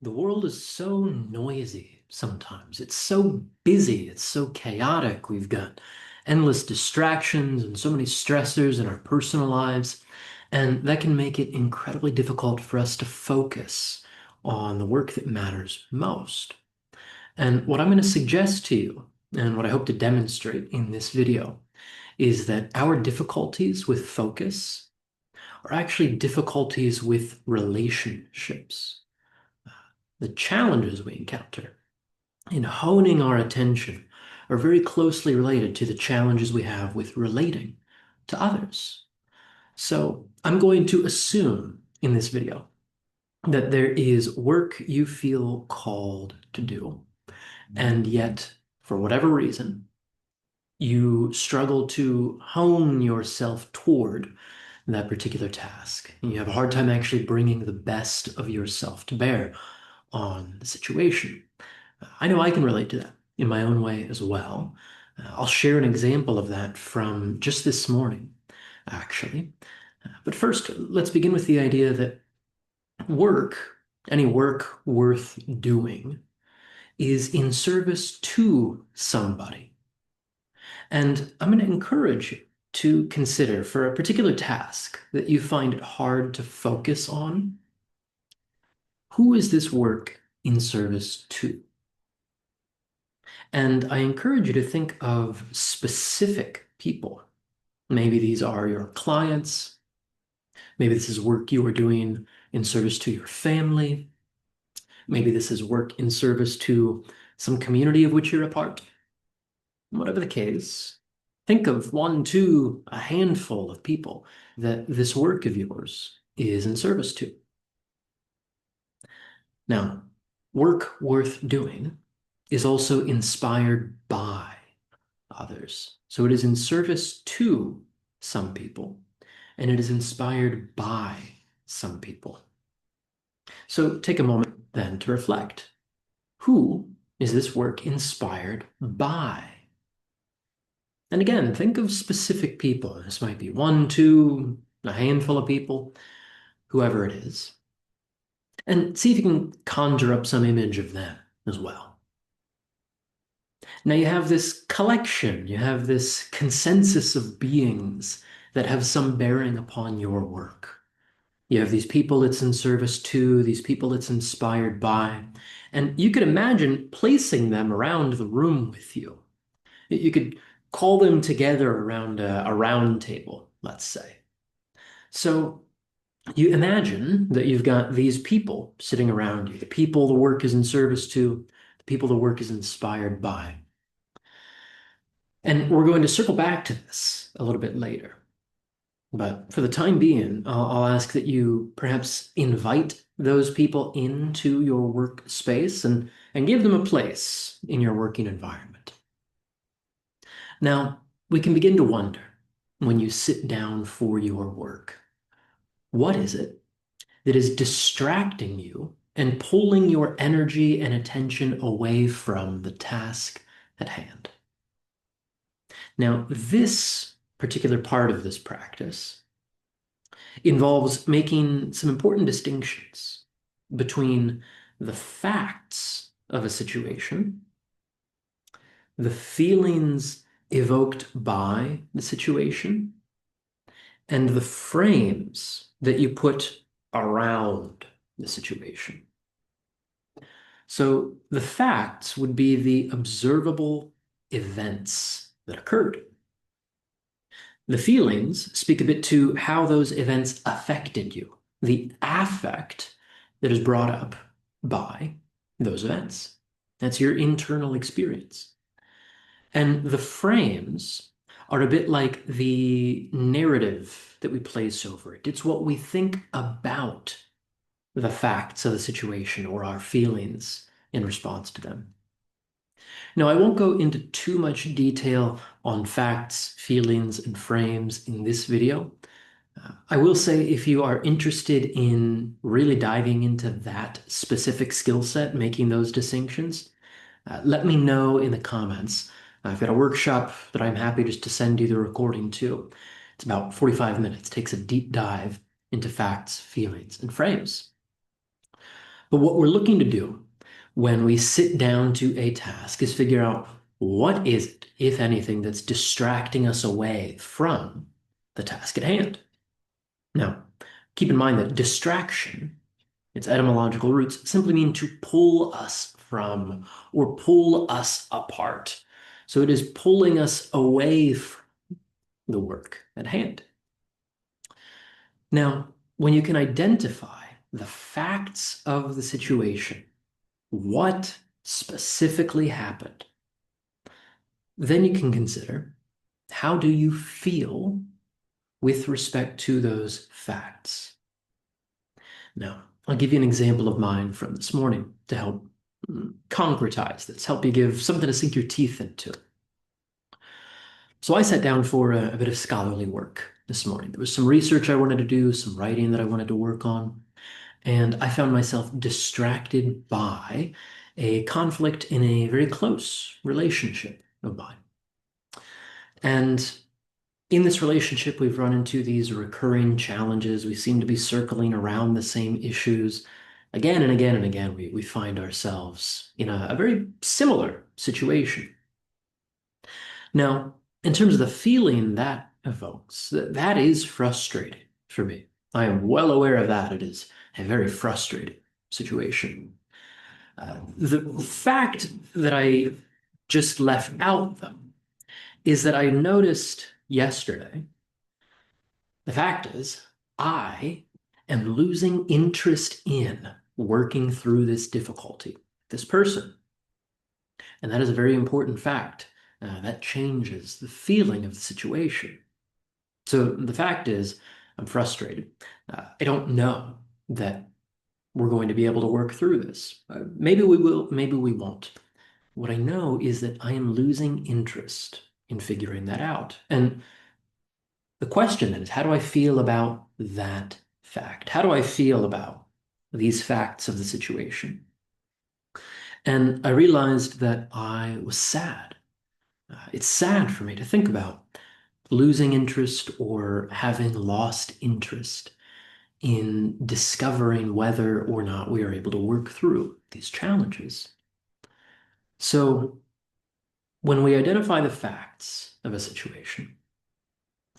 The world is so noisy sometimes. It's so busy. It's so chaotic. We've got endless distractions and so many stressors in our personal lives. And that can make it incredibly difficult for us to focus on the work that matters most. And what I'm going to suggest to you, and what I hope to demonstrate in this video, is that our difficulties with focus are actually difficulties with relationships. The challenges we encounter in honing our attention are very closely related to the challenges we have with relating to others. So I'm going to assume in this video that there is work you feel called to do, and yet, for whatever reason, you struggle to hone yourself toward that particular task. You have a hard time actually bringing the best of yourself to bear on the situation. I know I can relate to that in my own way as well. I'll share an example of that from just this morning, actually. But first, let's begin with the idea that work, any work worth doing, is in service to somebody. And I'm going to encourage you to consider for a particular task that you find it hard to focus on, who is this work in service to? And I encourage you to think of specific people. Maybe these are your clients. Maybe this is work you are doing in service to your family. Maybe this is work in service to some community of which you're a part. Whatever the case, think of one, two, a handful of people that this work of yours is in service to. Now, work worth doing is also inspired by others. So it is in service to some people, and it is inspired by some people. So take a moment then to reflect. Who is this work inspired by? And again, think of specific people. This might be one, two, a handful of people, whoever it is. And see if you can conjure up some image of them as well. Now you have this collection, you have this consensus of beings that have some bearing upon your work. You have these people it's in service to, these people it's inspired by, and you could imagine placing them around the room with you. You could call them together around a round table, let's say. So you imagine that you've got these people sitting around you, the people the work is in service to, the people the work is inspired by. And we're going to circle back to this a little bit later. But for the time being, I'll ask that you perhaps invite those people into your workspace and give them a place in your working environment. Now, we can begin to wonder when you sit down for your work, what is it that is distracting you and pulling your energy and attention away from the task at hand? Now, this particular part of this practice involves making some important distinctions between the facts of a situation, the feelings evoked by the situation, and the frames that you put around the situation. So the facts would be the observable events that occurred. The feelings speak a bit to how those events affected you, the affect that is brought up by those events. That's your internal experience. And the frames are a bit like the narrative that we place over it. It's what we think about the facts of the situation or our feelings in response to them. Now, I won't go into too much detail on facts, feelings, and frames in this video. I will say if you are interested in really diving into that specific skill set, making those distinctions, let me know in the comments. I've got a workshop that I'm happy just to send you the recording to. It's about 45 minutes, takes a deep dive into facts, feelings, and frames. But what we're looking to do when we sit down to a task is figure out what is it, if anything, that's distracting us away from the task at hand. Now, keep in mind that distraction, its etymological roots, simply mean to pull us from or pull us apart. So it is pulling us away from the work at hand. Now, when you can identify the facts of the situation, what specifically happened, then you can consider, how do you feel with respect to those facts? Now, I'll give you an example of mine from this morning to help concretize this, help you give something to sink your teeth into. So I sat down for a bit of scholarly work this morning. There was some research I wanted to do, some writing that I wanted to work on, and I found myself distracted by a conflict in a very close relationship of mine. And in this relationship, we've run into these recurring challenges. We seem to be circling around the same issues. Again and again and again, we find ourselves in a very similar situation. Now, in terms of the feeling that evokes, that is frustrating for me. I am well aware of that. It is a very frustrating situation. The fact that I just left out, though, is that I noticed yesterday, the fact is, I am losing interest in working through this difficulty, this person. And that is a very important fact. That changes the feeling of the situation. So the fact is, I'm frustrated. I don't know that we're going to be able to work through this. Maybe we will, maybe we won't. What I know is that I am losing interest in figuring that out. And the question then is, how do I feel about that fact? How do I feel about these facts of the situation? And I realized that I was sad. It's sad for me to think about losing interest or having lost interest in discovering whether or not we are able to work through these challenges. So when we identify the facts of a situation,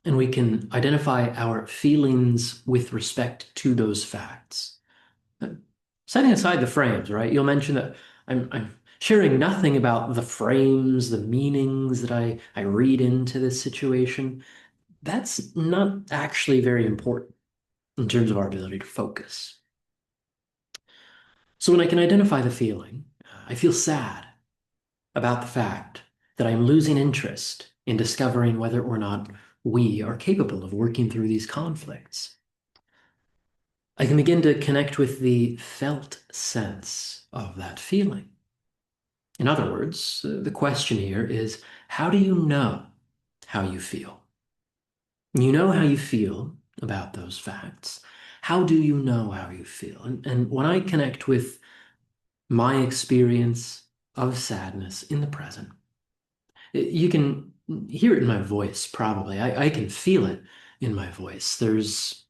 and we can identify our feelings with respect to those facts, setting aside the frames, right? You'll mention that I'm sharing nothing about the frames, the meanings that I read into this situation. That's not actually very important in terms of our ability to focus. So when I can identify the feeling, I feel sad about the fact that I'm losing interest in discovering whether or not we are capable of working through these conflicts. I can begin to connect with the felt sense of that feeling. In other words, the question here is, how do you know how you feel? You know how you feel about those facts. How do you know how you feel? And when I connect with my experience of sadness in the present, you can hear it in my voice, probably. I can feel it in my voice. There's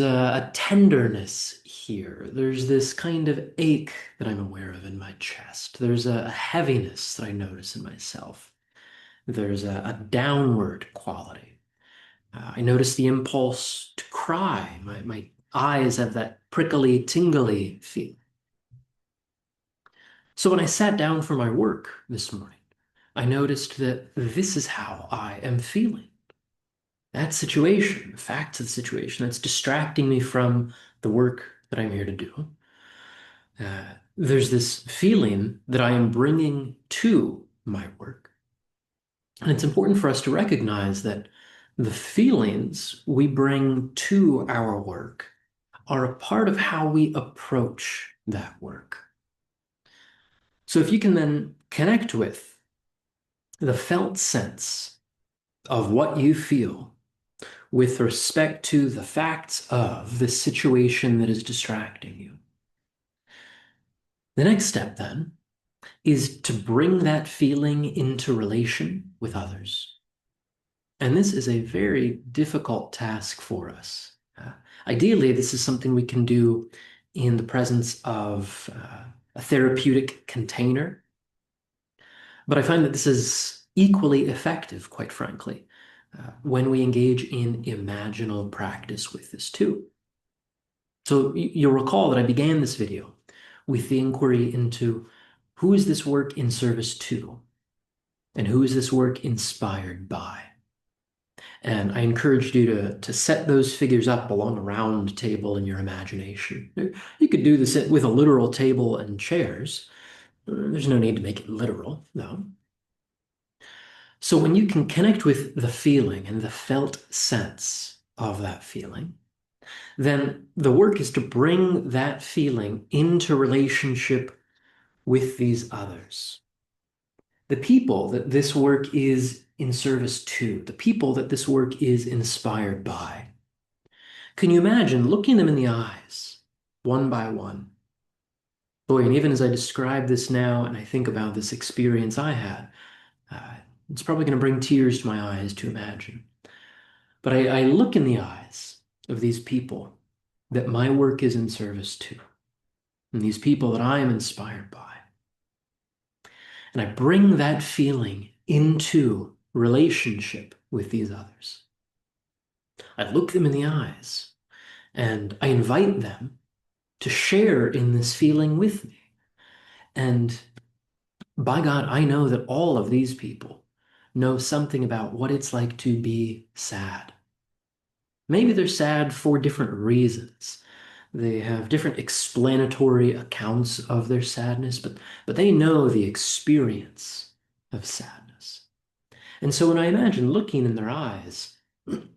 a tenderness here. There's this kind of ache that I'm aware of in my chest. There's a heaviness that I notice in myself. There's a downward quality. I notice the impulse to cry. My eyes have that prickly, tingly feel. So when I sat down for my work this morning, I noticed that this is how I am feeling. That situation, the facts of the situation, that's distracting me from the work that I'm here to do. There's this feeling that I am bringing to my work. And it's important for us to recognize that the feelings we bring to our work are a part of how we approach that work. So if you can then connect with the felt sense of what you feel with respect to the facts of the situation that is distracting you, the next step then is to bring that feeling into relation with others. And this is a very difficult task for us. Ideally, this is something we can do in the presence of a therapeutic container. But I find that this is equally effective, quite frankly, when we engage in imaginal practice with this too. So you'll recall that I began this video with the inquiry into who is this work in service to, and who is this work inspired by? And I encouraged you to set those figures up along a round table in your imagination. You could do this with a literal table and chairs. There's no need to make it literal, no. So when you can connect with the feeling and the felt sense of that feeling, then the work is to bring that feeling into relationship with these others. The people that this work is in service to, the people that this work is inspired by. Can you imagine looking them in the eyes, one by one? Boy, and even as I describe this now and I think about this experience I had, it's probably going to bring tears to my eyes to imagine. But I look in the eyes of these people that my work is in service to, and these people that I am inspired by. And I bring that feeling into relationship with these others. I look them in the eyes and I invite them to share in this feeling with me. And by God, I know that all of these people know something about what it's like to be sad. Maybe they're sad for different reasons. They have different explanatory accounts of their sadness, but they know the experience of sadness. And so when I imagine looking in their eyes,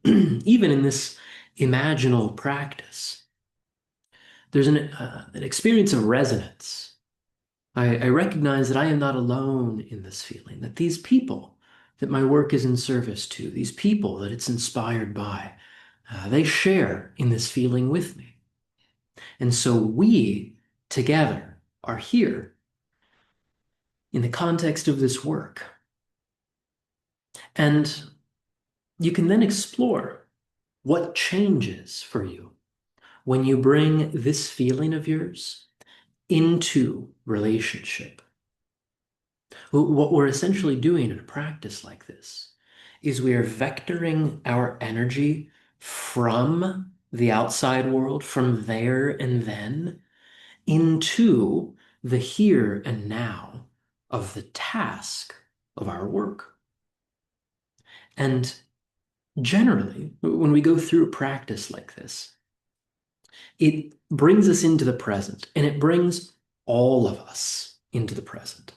even in this imaginal practice, there's an experience of resonance. I recognize that I am not alone in this feeling, that these people that my work is in service to, these people that it's inspired by, they share in this feeling with me. And so we together are here in the context of this work. And you can then explore what changes for you when you bring this feeling of yours into relationship. What we're essentially doing in a practice like this is we are vectoring our energy from the outside world, from there and then, into the here and now of the task of our work. And generally, when we go through a practice like this, it brings us into the present, and it brings all of us into the present.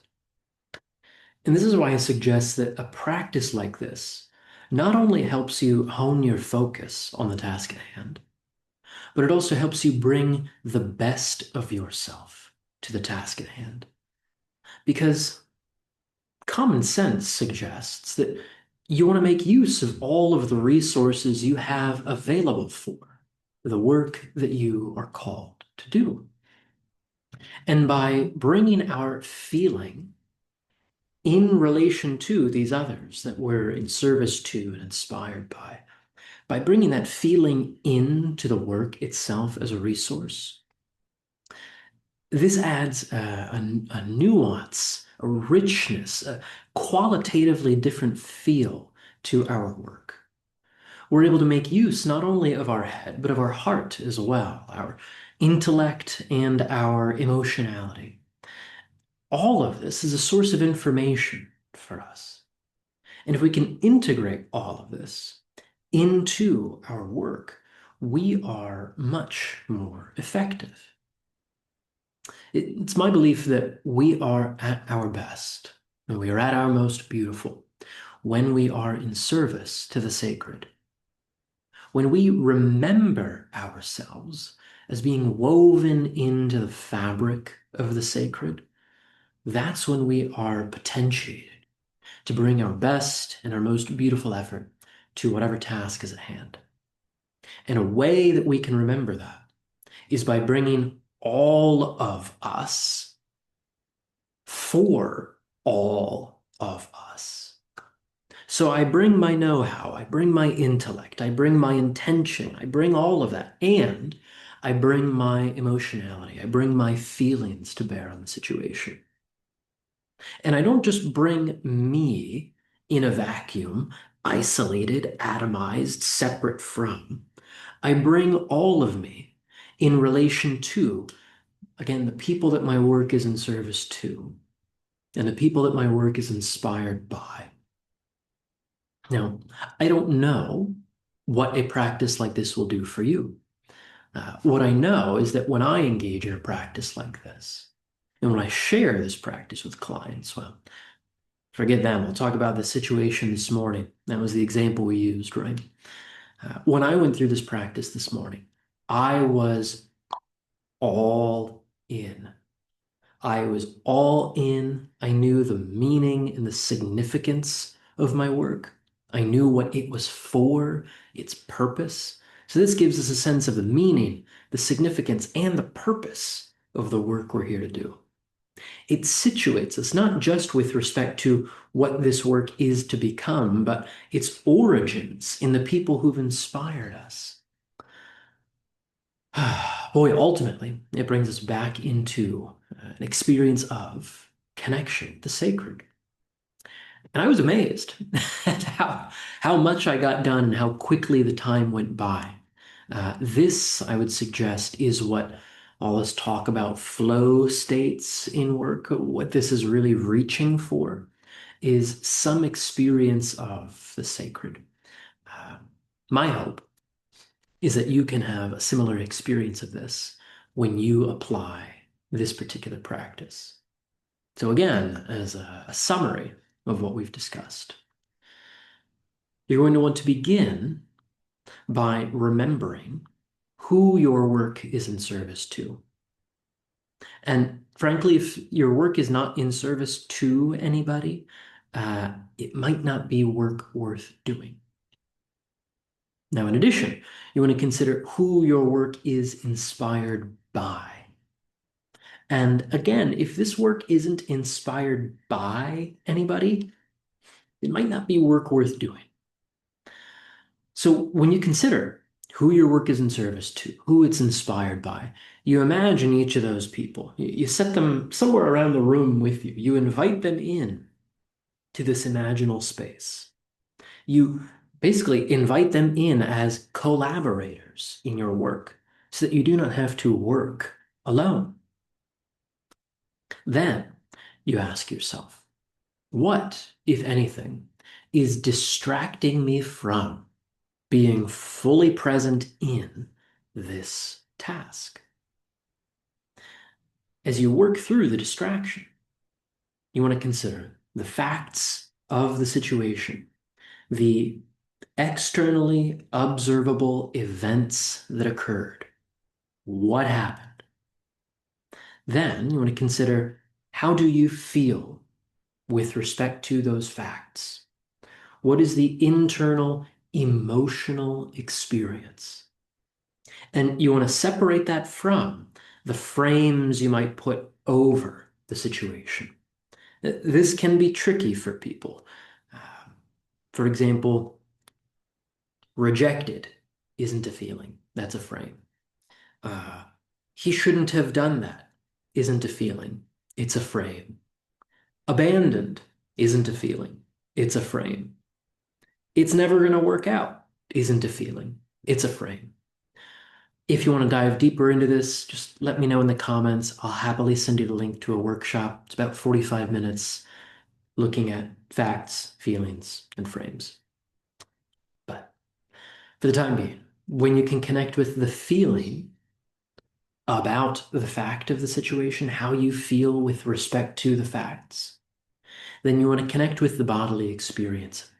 And this is why I suggest that a practice like this not only helps you hone your focus on the task at hand, but it also helps you bring the best of yourself to the task at hand. Because common sense suggests that you want to make use of all of the resources you have available for the work that you are called to do. And by bringing our feeling in relation to these others that we're in service to and inspired by bringing that feeling into the work itself as a resource, this adds a nuance, a richness, a qualitatively different feel to our work. We're able to make use not only of our head, but of our heart as well, our intellect and our emotionality. All of this is a source of information for us. And if we can integrate all of this into our work, we are much more effective. It's my belief that we are at our best, and we are at our most beautiful when we are in service to the sacred. When we remember ourselves as being woven into the fabric of the sacred, that's when we are potentiated to bring our best and our most beautiful effort to whatever task is at hand. And a way that we can remember that is by bringing all of us for all of us. So I bring my know-how, I bring my intellect, I bring my intention, I bring all of that, and I bring my emotionality, I bring my feelings to bear on the situation. And I don't just bring me in a vacuum, isolated, atomized, separate from. I bring all of me in relation to, again, the people that my work is in service to, and the people that my work is inspired by. Now, I don't know what a practice like this will do for you. What I know is that when I engage in a practice like this, and when I share this practice with clients, well, forget them. We'll talk about the situation this morning. That was the example we used, right? When I went through this practice this morning, I was all in. I was all in. I knew the meaning and the significance of my work. I knew what it was for, its purpose. So this gives us a sense of the meaning, the significance, and the purpose of the work we're here to do. It situates us not just with respect to what this work is to become, but its origins in the people who've inspired us. Boy, ultimately, it brings us back into an experience of connection, the sacred. And I was amazed at how much I got done and how quickly the time went by. This, I would suggest, is what all this talk about flow states in work, what this is really reaching for, is some experience of the sacred. Uh, my hope is that you can have a similar experience of this when you apply this particular practice. So again, as a summary of what we've discussed, you're going to want to begin by remembering who your work is in service to. And frankly, if your work is not in service to anybody, it might not be work worth doing. Now, in addition, you want to consider who your work is inspired by. And again, if this work isn't inspired by anybody, it might not be work worth doing. So when you consider who your work is in service to, who it's inspired by, you imagine each of those people. You set them somewhere around the room with you. You invite them in to this imaginal space. You basically invite them in as collaborators in your work so that you do not have to work alone. Then you ask yourself, what, if anything, is distracting me from being fully present in this task? As you work through the distraction, you want to consider the facts of the situation, the externally observable events that occurred. What happened? Then you want to consider, how do you feel with respect to those facts? What is the internal emotional experience? And you want to separate that from the frames you might put over the situation. This can be tricky for people. For example, rejected isn't a feeling, that's a frame. Uh, he shouldn't have done that isn't a feeling, it's a frame. Abandoned isn't a feeling, it's a frame. It's never going to work out isn't a feeling, it's a frame. If you want to dive deeper into this, just let me know in the comments. I'll happily send you the link to a workshop. It's about 45 minutes looking at facts, feelings, and frames. But for the time being, when you can connect with the feeling about the fact of the situation, how you feel with respect to the facts, then you want to connect with the bodily experience.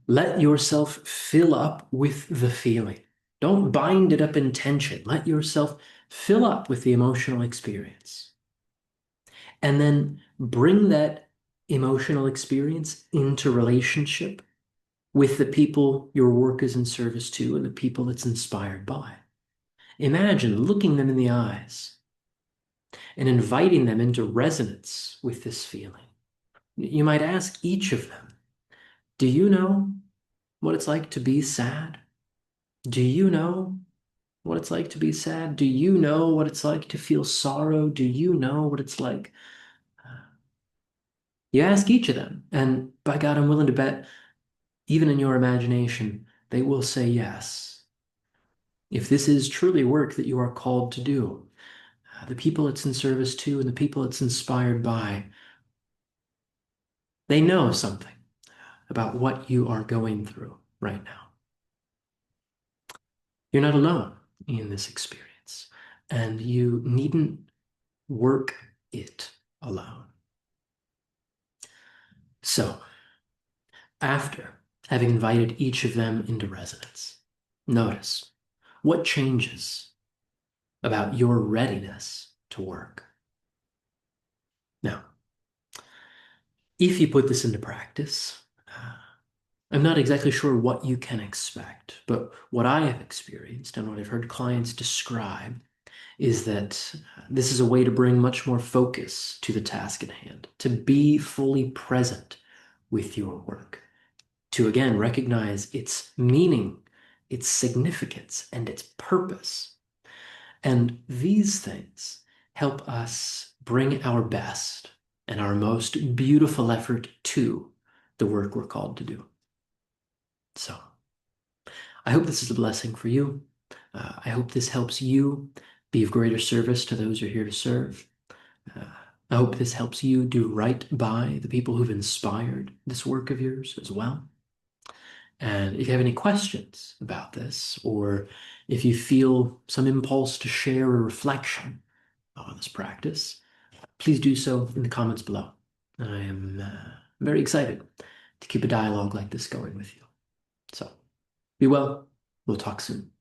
Let yourself fill up with the feeling. Don't bind it up in tension. Let yourself fill up with the emotional experience. And then bring that emotional experience into relationship with the people your work is in service to and the people it's inspired by. Imagine looking them in the eyes and inviting them into resonance with this feeling. You might ask each of them, do you know what it's like to be sad? Do you know what it's like to be sad? Do you know what it's like to feel sorrow? Do you know what it's like? You ask each of them, and by God, I'm willing to bet, even in your imagination, they will say yes. If this is truly work that you are called to do, the people it's in service to and the people it's inspired by, they know something about what you are going through right now. You're not alone in this experience, and you needn't work it alone. So, after having invited each of them into resonance, notice what changes about your readiness to work. Now, if you put this into practice, I'm not exactly sure what you can expect, but what I have experienced and what I've heard clients describe is that this is a way to bring much more focus to the task at hand, to be fully present with your work, to again recognize its meaning, its significance, and its purpose. And these things help us bring our best and our most beautiful effort to the work we're called to do. So I hope this is a blessing for you. I hope this helps you be of greater service to those you're here to serve. Uh, I hope this helps you do right by the people who've inspired this work of yours as well. And if you have any questions about this, or if you feel some impulse to share a reflection on this practice, please do so in the comments below. I am very excited to keep a dialogue like this going with you. So be well. We'll talk soon.